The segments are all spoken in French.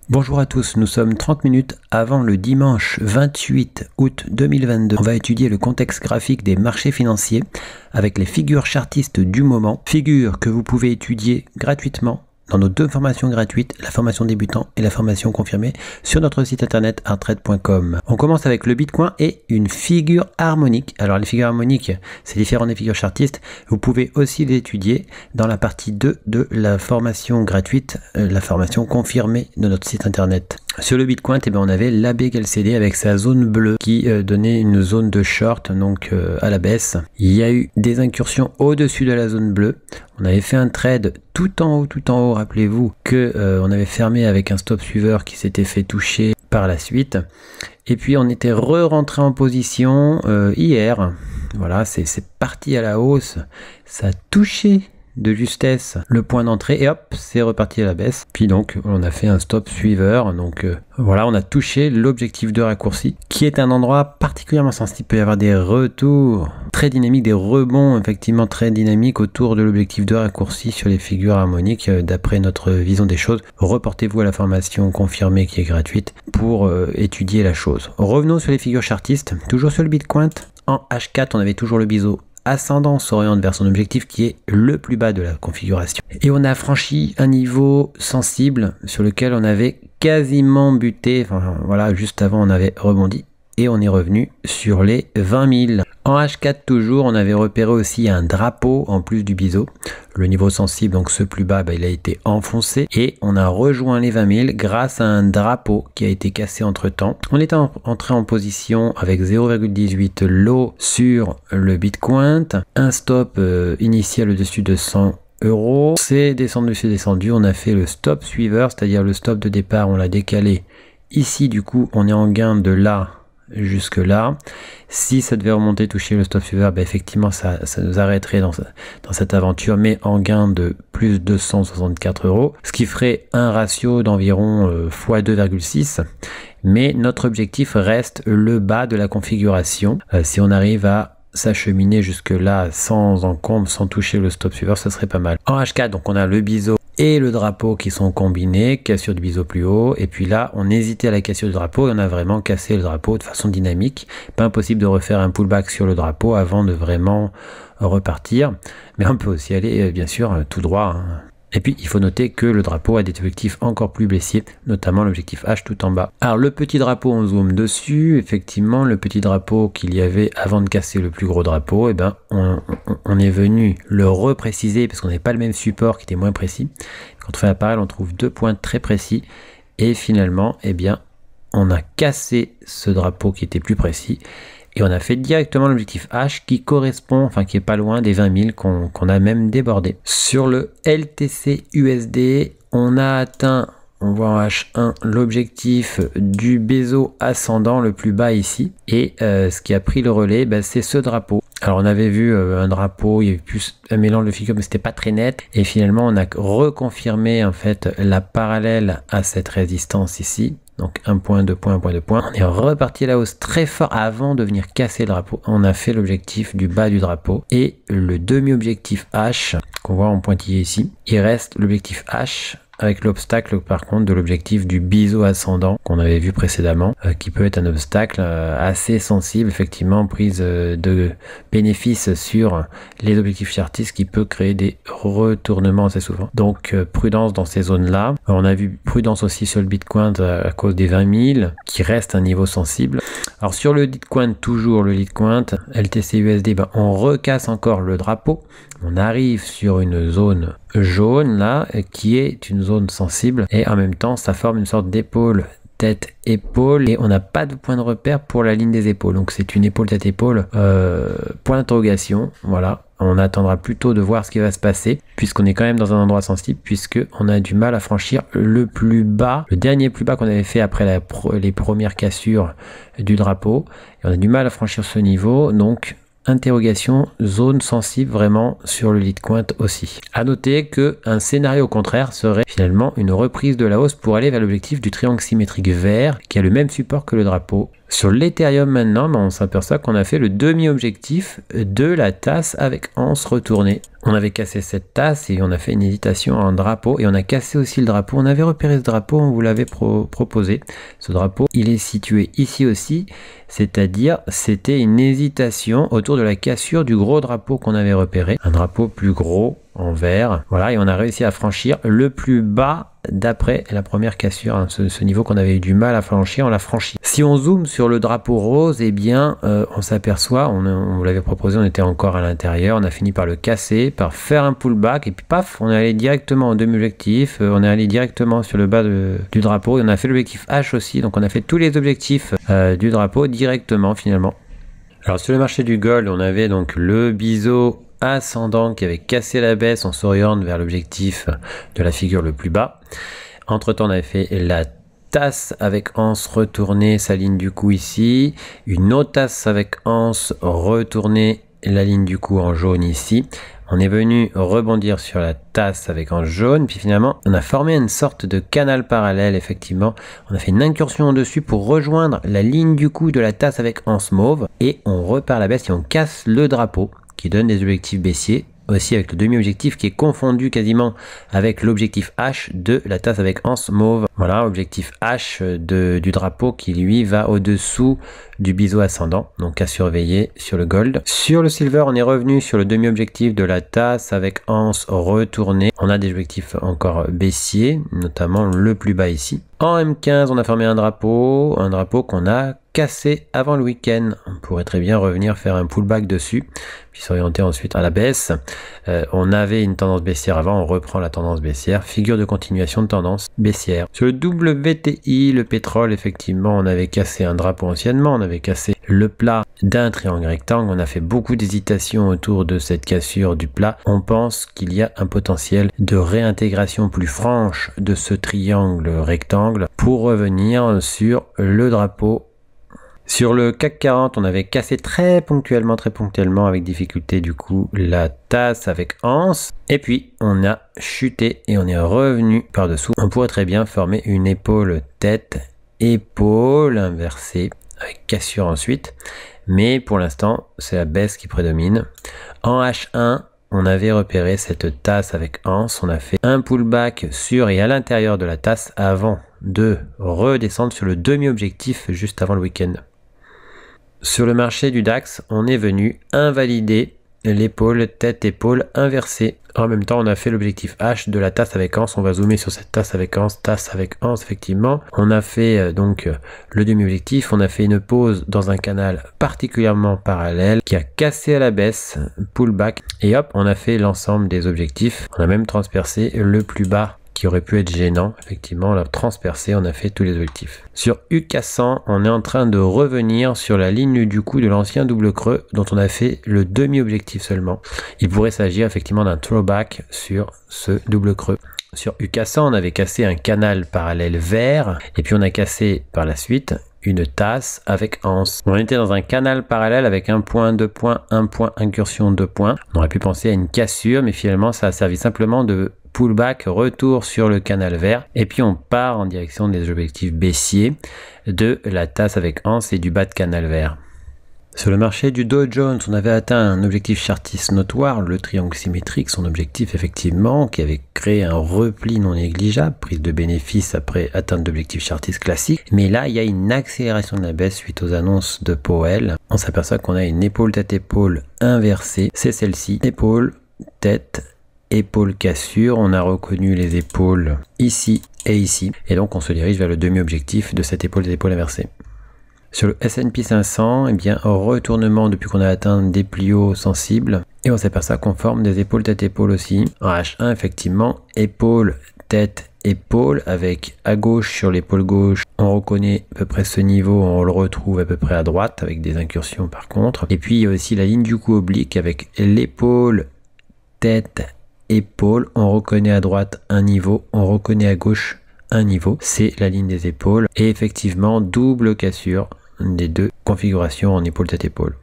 Bonjour à tous, nous sommes 30 minutes avant le dimanche 28 août 2022. On va étudier le contexte graphique des marchés financiers avec les figures chartistes du moment. Figures que vous pouvez étudier gratuitement dans nos deux formations gratuites, la formation débutant et la formation confirmée sur notre site internet arttrade.com. On commence avec le Bitcoin et une figure harmonique. Alors les figures harmoniques, c'est différent des figures chartistes. Vous pouvez aussi les étudier dans la partie 2 de la formation gratuite, la formation confirmée de notre site internet. Sur le Bitcoin, on avait l'AB égale CD avec sa zone bleue qui donnait une zone de short donc à la baisse. Il y a eu des incursions au-dessus de la zone bleue. On avait fait un trade tout en haut, rappelez-vous que on avait fermé avec un stop suiveur qui s'était fait toucher par la suite. Et puis on était re-rentré en position hier. Voilà, c'est parti à la hausse. Ça a touché de justesse le point d'entrée et hop, c'est reparti à la baisse. Puis donc on a fait un stop suiveur, donc voilà, on a touché l'objectif de raccourci qui est un endroit particulièrement sensible. Il peut y avoir des retours très dynamiques, des rebonds effectivement très dynamiques autour de l'objectif de raccourci sur les figures harmoniques d'après notre vision des choses. Reportez-vous à la formation confirmée qui est gratuite pour étudier la chose. Revenons sur les figures chartistes, toujours sur le Bitcoin. En H4 on avait toujours le biseau ascendant s'oriente vers son objectif qui est le plus bas de la configuration. Et on a franchi un niveau sensible sur lequel on avait quasiment buté, enfin voilà, juste avant on avait rebondi et on est revenu sur les 20 000. En H4 toujours, on avait repéré aussi un drapeau en plus du biseau. Le niveau sensible, donc ce plus bas, il a été enfoncé et on a rejoint les 20 000 grâce à un drapeau qui a été cassé entre temps. On était entré en position avec 0,18 lot sur le Bitcoin, un stop initial au-dessus de 100 €. C'est descendu, on a fait le stop suiveur, c'est-à-dire le stop de départ, on l'a décalé. Ici, du coup, on est en gain de là jusque là. Si ça devait remonter, toucher le stop suiveur, effectivement ça nous arrêterait dans cette aventure, mais en gain de plus de 164 €, ce qui ferait un ratio d'environ x 2,6. Mais notre objectif reste le bas de la configuration. Si on arrive à s'acheminer jusque là sans encombre, sans toucher le stop suiveur, ça serait pas mal. En H4, donc on a le biseau et le drapeau qui sont combinés, cassure du biseau plus haut, et puis là on hésitait à la cassure du drapeau et on a vraiment cassé le drapeau de façon dynamique. Pas impossible de refaire un pullback sur le drapeau avant de vraiment repartir, mais on peut aussi aller bien sûr tout droit, hein. Et puis il faut noter que le drapeau a des objectifs encore plus baissiers, notamment l'objectif H tout en bas. Alors le petit drapeau, on zoome dessus, effectivement le petit drapeau qu'il y avait avant de casser le plus gros drapeau, on est venu le repréciser parce qu'on n'avait pas le même support qui était moins précis. Quand on fait la parallèle, on trouve deux points très précis et finalement on a cassé ce drapeau qui était plus précis. Et on a fait directement l'objectif H qui correspond, enfin qui est pas loin des 20 000 qu'on a même débordé. Sur le LTC USD, on a atteint, on voit en H1, l'objectif du biseau ascendant le plus bas ici. Et ce qui a pris le relais, c'est ce drapeau. Alors on avait vu un drapeau, il y avait plus un mélange de figures, mais c'était pas très net. Et finalement, on a reconfirmé en fait la parallèle à cette résistance ici. Donc un point, deux points, un point, deux points. On est reparti à la hausse très fort avant de venir casser le drapeau. On a fait l'objectif du bas du drapeau et le demi-objectif H qu'on voit en pointillé ici. Il reste l'objectif H avec l'obstacle par contre de l'objectif du biseau ascendant qu'on avait vu précédemment, qui peut être un obstacle assez sensible, effectivement, prise de bénéfices sur les objectifs chartistes qui peut créer des retournements assez souvent. Donc prudence dans ces zones-là. On a vu prudence aussi sur le Bitcoin à cause des 20 000 qui reste un niveau sensible. Alors sur le Bitcoin, toujours le Bitcoin, LTC USD, on recasse encore le drapeau. On arrive sur une zone jaune là qui est une zone sensible et en même temps ça forme une sorte d'épaule tête-épaule et on n'a pas de point de repère pour la ligne des épaules. Donc c'est une épaule tête-épaule, point d'interrogation, voilà. On attendra plutôt de voir ce qui va se passer puisqu'on est quand même dans un endroit sensible, puisque on a du mal à franchir le plus bas, le dernier plus bas qu'on avait fait après les premières cassures du drapeau, et on a du mal à franchir ce niveau. Donc interrogation, zone sensible vraiment sur le Bitcoin aussi. À noter que un scénario au contraire serait finalement une reprise de la hausse pour aller vers l'objectif du triangle symétrique vert qui a le même support que le drapeau Sur l'Ethereum maintenant, on s'aperçoit qu'on a fait le demi-objectif de la tasse avec anse retournée. On avait cassé cette tasse et on a fait une hésitation en drapeau et on a cassé aussi le drapeau. On avait repéré ce drapeau, on vous l'avait proposé. Ce drapeau, il est situé ici aussi, c'est-à-dire c'était une hésitation autour de la cassure du gros drapeau qu'on avait repéré. Un drapeau plus gros en vert. Voilà, et on a réussi à franchir le plus bas d'après la première cassure, hein, ce niveau qu'on avait eu du mal à franchir, on l'a franchi. Si on zoome sur le drapeau rose, eh bien, on s'aperçoit, on vous l'avait proposé, on était encore à l'intérieur, on a fini par le casser, par faire un pullback, et puis paf, on est allé directement au demi-objectif, on est allé directement sur le bas du drapeau, et on a fait l'objectif H aussi, donc on a fait tous les objectifs du drapeau directement finalement. Alors sur le marché du gold, on avait donc le biseau ascendant qui avait cassé la baisse, on s'oriente vers l'objectif de la figure le plus bas. Entre temps on avait fait la tasse avec anse retournée, sa ligne du coup ici, une autre tasse avec anse retournée, la ligne du coup en jaune ici. On est venu rebondir sur la tasse avec anse jaune, puis finalement on a formé une sorte de canal parallèle. Effectivement, on a fait une incursion au-dessus pour rejoindre la ligne du coup de la tasse avec anse mauve, et on repart à la baisse et on casse le drapeau qui donne des objectifs baissiers, aussi avec le demi-objectif qui est confondu quasiment avec l'objectif H de la tasse avec anse mauve. Voilà, objectif H du drapeau qui lui va au-dessous du biseau ascendant, donc à surveiller sur le gold. Sur le silver, on est revenu sur le demi-objectif de la tasse avec anse retournée. On a des objectifs encore baissiers, notamment le plus bas ici. En M15, on a formé un drapeau qu'on a cassé avant le week-end. On pourrait très bien revenir faire un pullback dessus, puis s'orienter ensuite à la baisse. On avait une tendance baissière avant, on reprend la tendance baissière, figure de continuation de tendance baissière. Sur le WTI, le pétrole, effectivement, on avait cassé un drapeau anciennement, on avait cassé le plat d'un triangle rectangle, on a fait beaucoup d'hésitations autour de cette cassure du plat. On pense qu'il y a un potentiel de réintégration plus franche de ce triangle rectangle pour revenir sur le drapeau. Sur le CAC 40, on avait cassé très ponctuellement avec difficulté du coup la tasse avec anse. Et puis on a chuté et on est revenu par dessous. On pourrait très bien former une épaule tête, épaule inversée avec cassure ensuite. Mais pour l'instant, c'est la baisse qui prédomine. En H1, on avait repéré cette tasse avec anse. On a fait un pullback sur et à l'intérieur de la tasse avant de redescendre sur le demi-objectif juste avant le week-end. Sur le marché du DAX, on est venu invalider l'épaule tête-épaule inversée. En même temps, on a fait l'objectif H de la tasse avec anse. On va zoomer sur cette tasse avec anse, effectivement. On a fait donc le demi-objectif. On a fait une pause dans un canal particulièrement parallèle qui a cassé à la baisse, pullback. Et hop, on a fait l'ensemble des objectifs. On a même transpercé le plus bas qui aurait pu être gênant. Effectivement, on l'a transpercé, on a fait tous les objectifs. Sur UK 100, on est en train de revenir sur la ligne du coup de l'ancien double creux dont on a fait le demi-objectif seulement. Il pourrait s'agir effectivement d'un throwback sur ce double creux. Sur UK 100, on avait cassé un canal parallèle vert et puis on a cassé par la suite une tasse avec anse. On était dans un canal parallèle avec un point, 2 points, 1 point, incursion, 2 points. On aurait pu penser à une cassure, mais finalement ça a servi simplement de pullback, retour sur le canal vert, et puis on part en direction des objectifs baissiers de la tasse avec anse et du bas de canal vert. Sur le marché du Dow Jones, on avait atteint un objectif chartiste notoire, le triangle symétrique, son objectif effectivement, qui avait créé un repli non négligeable, prise de bénéfices après atteinte d'objectifs chartistes classiques. Mais là, il y a une accélération de la baisse suite aux annonces de Powell. On s'aperçoit qu'on a une épaule tête-épaule inversée, c'est celle-ci, épaule, tête, épaule cassure. On a reconnu les épaules ici et ici, et donc on se dirige vers le demi-objectif de cette épaule inversée. Sur le S&P 500, eh bien, retournement depuis qu'on a atteint des plis hauts sensibles. Et on s'aperçoit qu'on forme des épaules tête-épaule aussi. En H1, effectivement, épaule, tête, épaule, avec à gauche sur l'épaule gauche, on reconnaît à peu près ce niveau, on le retrouve à peu près à droite, avec des incursions par contre. Et puis il y a aussi la ligne du cou oblique avec l'épaule, tête, épaule. On reconnaît à droite un niveau, on reconnaît à gauche un niveau. C'est la ligne des épaules. Et effectivement, double cassure des deux configurations en épaule tête épaule.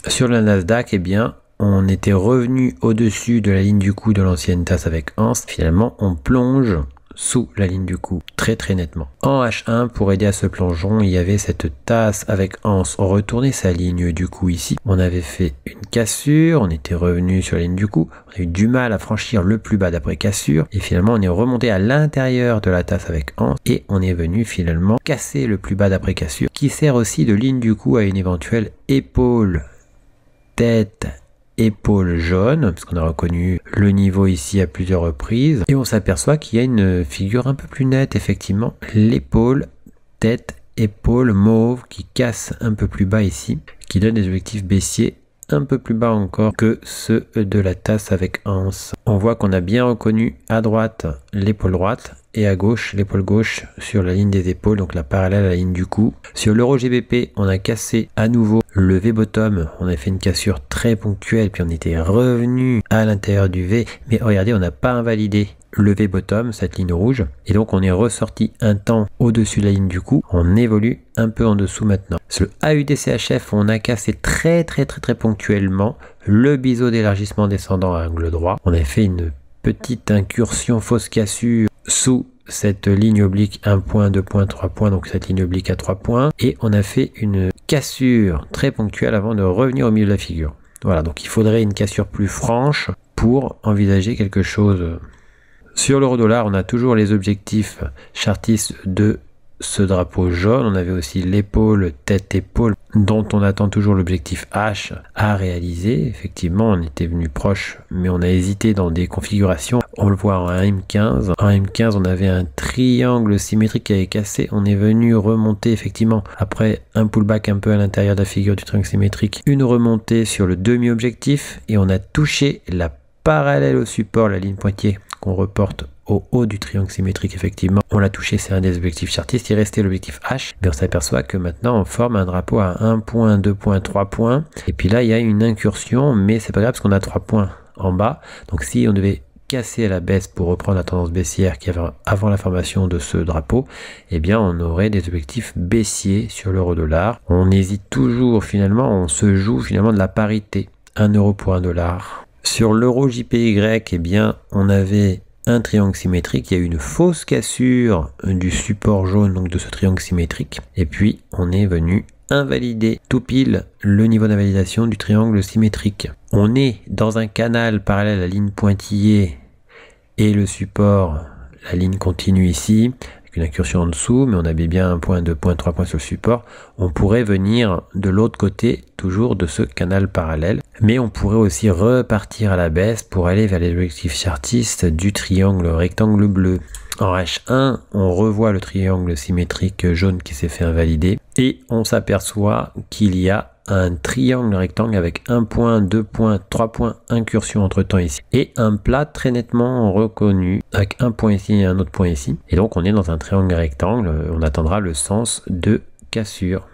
Sur le Nasdaq, eh bien, on était revenu au-dessus de la ligne du cou de l'ancienne tasse avec anse. Finalement, on plonge sous la ligne du coup, très nettement. En H1, pour aider à ce plongeon, il y avait cette tasse avec anse. On retournait sa ligne du coup ici. On avait fait une cassure, on était revenu sur la ligne du coup. On a eu du mal à franchir le plus bas d'après cassure. Et finalement, on est remonté à l'intérieur de la tasse avec anse. Et on est venu finalement casser le plus bas d'après cassure, qui sert aussi de ligne du coup à une éventuelle épaule, tête, épaule jaune, parce qu'on a reconnu le niveau ici à plusieurs reprises, et on s'aperçoit qu'il y a une figure un peu plus nette, effectivement, l'épaule, tête, épaule mauve qui casse un peu plus bas ici, qui donne des objectifs baissiers un peu plus bas encore que ceux de la tasse avec anse. On voit qu'on a bien reconnu à droite l'épaule droite et à gauche l'épaule gauche sur la ligne des épaules, donc la parallèle à la ligne du cou. Sur l'euro GBP, on a cassé à nouveau le V bottom, on a fait une cassure très ponctuelle, puis on était revenu à l'intérieur du V, mais regardez, on n'a pas invalidé le V bottom, cette ligne rouge, et donc on est ressorti un temps au-dessus de la ligne du cou, on évolue un peu en dessous maintenant. Sur le AUDCHF, on a cassé très ponctuellement le biseau d'élargissement descendant à angle droit. On a fait une petite incursion fausse cassure sous cette ligne oblique 1 point, 2 points, 3 points, donc cette ligne oblique à 3 points, et on a fait une cassure très ponctuelle avant de revenir au milieu de la figure. Voilà, donc il faudrait une cassure plus franche pour envisager quelque chose. Sur l'euro-dollar, on a toujours les objectifs chartistes de ce drapeau jaune. On avait aussi l'épaule, tête-épaule, dont on attend toujours l'objectif H à réaliser. Effectivement, on était venu proche, mais on a hésité dans des configurations. On le voit en M15. En M15, on avait un triangle symétrique qui avait cassé. On est venu remonter, effectivement, après un pullback un peu à l'intérieur de la figure du triangle symétrique, une remontée sur le demi-objectif, et on a touché la parallèle au support, la ligne pointillée qu'on reporte au haut du triangle symétrique. Effectivement, on l'a touché, c'est un des objectifs chartistes. Il restait l'objectif H, mais on s'aperçoit que maintenant on forme un drapeau à 1 point, 2 points, 3 points, et puis là il y a une incursion, mais c'est pas grave parce qu'on a 3 points en bas. Donc si on devait casser à la baisse pour reprendre la tendance baissière qu'il y avait avant la formation de ce drapeau, eh bien on aurait des objectifs baissiers sur l'euro-dollar. On hésite toujours, finalement, on se joue finalement de la parité, 1 euro pour 1 dollar. Sur l'euro JPY, eh bien, on avait un triangle symétrique, il y a eu une fausse cassure du support jaune, donc de ce triangle symétrique, et puis on est venu invalider tout pile le niveau d'invalidation du triangle symétrique. On est dans un canal parallèle à la ligne pointillée et le support, la ligne continue ici, une incursion en dessous, mais on avait bien 1 point, 2 points, 3 points sur le support. On pourrait venir de l'autre côté, toujours de ce canal parallèle, mais on pourrait aussi repartir à la baisse pour aller vers les objectifs chartistes du triangle rectangle bleu. En H1, on revoit le triangle symétrique jaune qui s'est fait invalider, et on s'aperçoit qu'il y a un triangle rectangle avec 1 point, 2 points, 3 points, incursion entre temps ici, et un plat très nettement reconnu avec un point ici et un autre point ici. Et donc on est dans un triangle rectangle, on attendra le sens de cassure.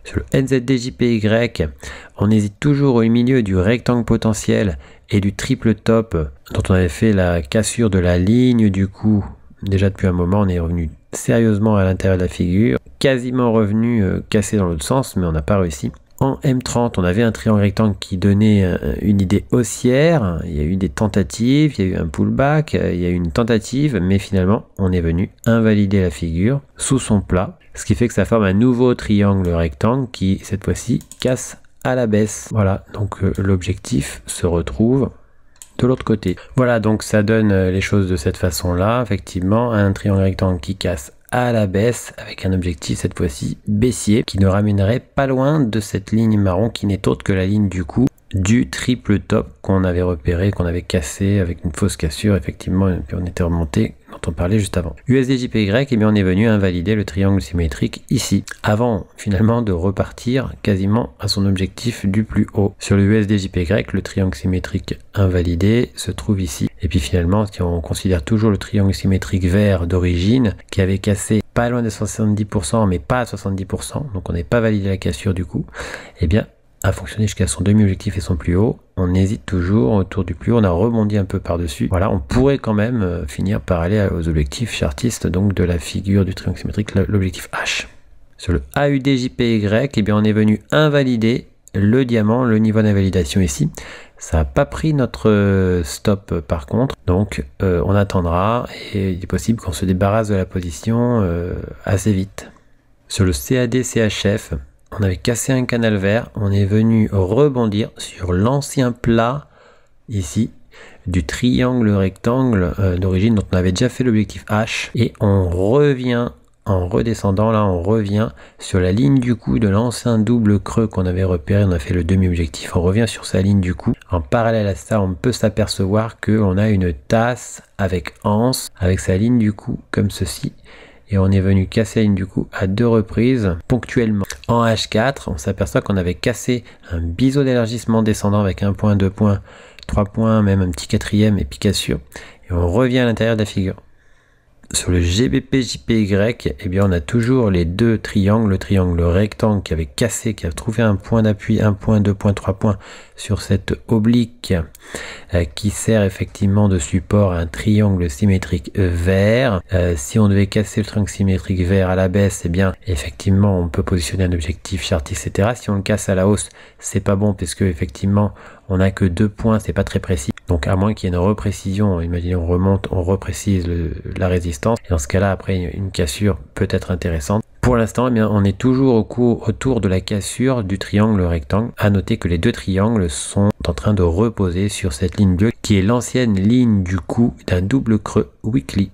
Sur le NZD-JPY, on hésite toujours au milieu du rectangle potentiel et du triple top dont on avait fait la cassure de la ligne du coup. Déjà depuis un moment, on est revenu sérieusement à l'intérieur de la figure, quasiment revenu cassé dans l'autre sens, mais on n'a pas réussi. En M30, on avait un triangle rectangle qui donnait une idée haussière. Il y a eu des tentatives, il y a eu un pullback, il y a eu une tentative, mais finalement, on est venu invalider la figure sous son plat, ce qui fait que ça forme un nouveau triangle rectangle qui, cette fois-ci, casse à la baisse. Voilà, donc l'objectif se retrouve de l'autre côté. Voilà, donc ça donne les choses de cette façon-là. Effectivement, un triangle rectangle qui casse à la baisse avec un objectif cette fois-ci baissier qui nous ramènerait pas loin de cette ligne marron qui n'est autre que la ligne du coup du triple top qu'on avait repéré, qu'on avait cassé avec une fausse cassure effectivement, et puis on était remonté dont on parlait juste avant. USD-JPY, eh bien on est venu invalider le triangle symétrique ici, avant finalement de repartir quasiment à son objectif du plus haut. Sur le USD-JPY, le triangle symétrique invalidé se trouve ici. Et puis finalement, si on considère toujours le triangle symétrique vert d'origine, qui avait cassé pas loin de 70%, mais pas à 70%, donc on n'est pas validé la cassure du coup, eh bien a fonctionné jusqu'à son demi-objectif et son plus haut. On hésite toujours autour du plus haut, on a rebondi un peu par-dessus. Voilà, on pourrait quand même finir par aller aux objectifs chartistes donc de la figure du triangle symétrique, l'objectif H. Sur le AUD-JPY, eh bien on est venu invalider le diamant, le niveau d'invalidation ici. Ça n'a pas pris notre stop par contre, donc on attendra et il est possible qu'on se débarrasse de la position assez vite. Sur le CAD CHF, on avait cassé un canal vert, on est venu rebondir sur l'ancien plat ici du triangle rectangle d'origine dont on avait déjà fait l'objectif H, et on revient en redescendant, là on revient sur la ligne du coup de l'ancien double creux qu'on avait repéré, on a fait le demi-objectif, on revient sur sa ligne du coup. En parallèle à ça, on peut s'apercevoir qu'on a une tasse avec anse, avec sa ligne du coup comme ceci, et on est venu casser la ligne du coup à 2 reprises ponctuellement. En H4, on s'aperçoit qu'on avait cassé un biseau d'élargissement descendant avec 1 point, 2 points, 3 points, même un petit quatrième et puis cassure, et on revient à l'intérieur de la figure. Sur le GBP JPY, eh bien on a toujours les deux triangles, le triangle rectangle qui avait cassé, qui a trouvé un point d'appui, 1 point, 2 points, 3 points sur cette oblique qui sert effectivement de support à un triangle symétrique vert. Si on devait casser le triangle symétrique vert à la baisse, eh bien effectivement on peut positionner un objectif chartiste, etc. Si on le casse à la hausse, c'est pas bon parce que effectivement on n'a que 2 points, c'est pas très précis. Donc à moins qu'il y ait une reprécision, imaginez on remonte, on reprécise la résistance. Et dans ce cas-là, après une cassure peut être intéressante. Pour l'instant, eh bien, on est toujours autour de la cassure du triangle rectangle. À noter que les deux triangles sont en train de reposer sur cette ligne bleue qui est l'ancienne ligne du coup d'un double creux weekly.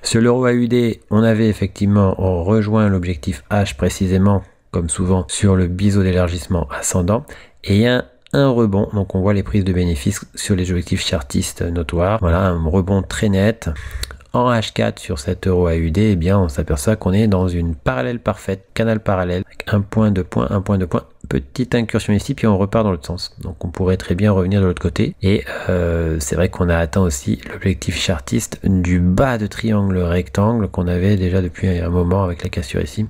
Sur l'euro AUD, on avait effectivement rejoint l'objectif H précisément, comme souvent, sur le biseau d'élargissement ascendant. Et un rebond, donc on voit les prises de bénéfices sur les objectifs chartistes notoires. Voilà, un rebond très net. En H4 sur cet euro AUD, eh bien on s'aperçoit qu'on est dans une parallèle parfaite, canal parallèle, avec 1 point, 2 points, 1 point, 2 points, petite incursion ici, puis on repart dans l'autre sens. Donc on pourrait très bien revenir de l'autre côté. Et c'est vrai qu'on a atteint aussi l'objectif chartiste du bas de triangle rectangle qu'on avait déjà depuis un moment avec la cassure ici.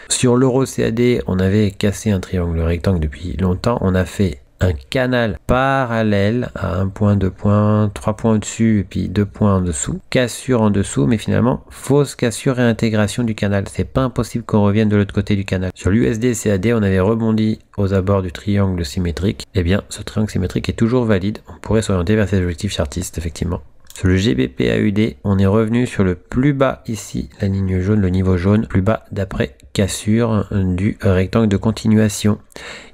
Sur l'euro CAD, on avait cassé un triangle rectangle depuis longtemps. On a fait un canal parallèle à 1 point, 2 points, 3 points au-dessus et puis 2 points en dessous. Cassure en dessous, mais finalement, fausse cassure et intégration du canal. C'est pas impossible qu'on revienne de l'autre côté du canal. Sur l'USD CAD, on avait rebondi aux abords du triangle symétrique. Eh bien, ce triangle symétrique est toujours valide. On pourrait s'orienter vers ces objectifs chartistes, effectivement. Sur le GBP AUD, on est revenu sur le plus bas ici, la ligne jaune, le niveau jaune, plus bas d'après cassure du rectangle de continuation.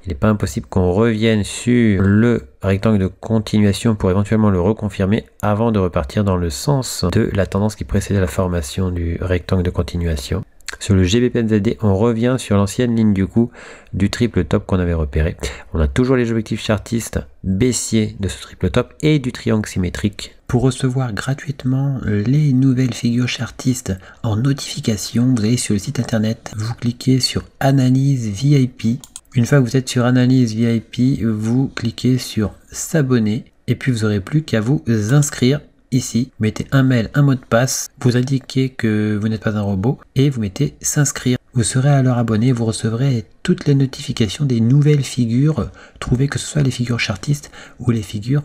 Il n'est pas impossible qu'on revienne sur le rectangle de continuation pour éventuellement le reconfirmer avant de repartir dans le sens de la tendance qui précédait la formation du rectangle de continuation. Sur le GBP/NZD, on revient sur l'ancienne ligne du coup du triple top qu'on avait repéré. On a toujours les objectifs chartistes baissiers de ce triple top et du triangle symétrique. Pour recevoir gratuitement les nouvelles figures chartistes en notification, vous allez sur le site internet, vous cliquez sur Analyse VIP. Une fois que vous êtes sur Analyse VIP, vous cliquez sur S'abonner et puis vous n'aurez plus qu'à vous inscrire. Ici, vous mettez un mail, un mot de passe, vous indiquez que vous n'êtes pas un robot et vous mettez s'inscrire. Vous serez alors abonné, vous recevrez toutes les notifications des nouvelles figures trouvées, que ce soit les figures chartistes ou les figures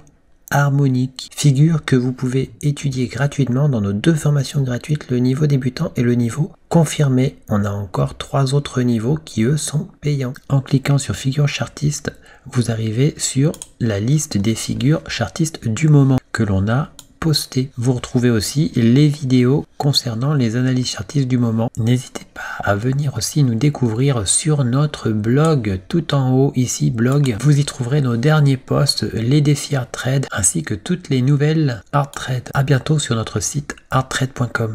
harmoniques. Figures que vous pouvez étudier gratuitement dans nos 2 formations gratuites, le niveau débutant et le niveau confirmé. On a encore 3 autres niveaux qui eux sont payants. En cliquant sur figures chartistes, vous arrivez sur la liste des figures chartistes du moment que l'on a posté. Vous retrouvez aussi les vidéos concernant les analyses chartistes du moment. N'hésitez pas à venir aussi nous découvrir sur notre blog, tout en haut ici, blog. Vous y trouverez nos derniers posts, les défis Art Trade, ainsi que toutes les nouvelles Art Trade. À bientôt sur notre site arttrade.com.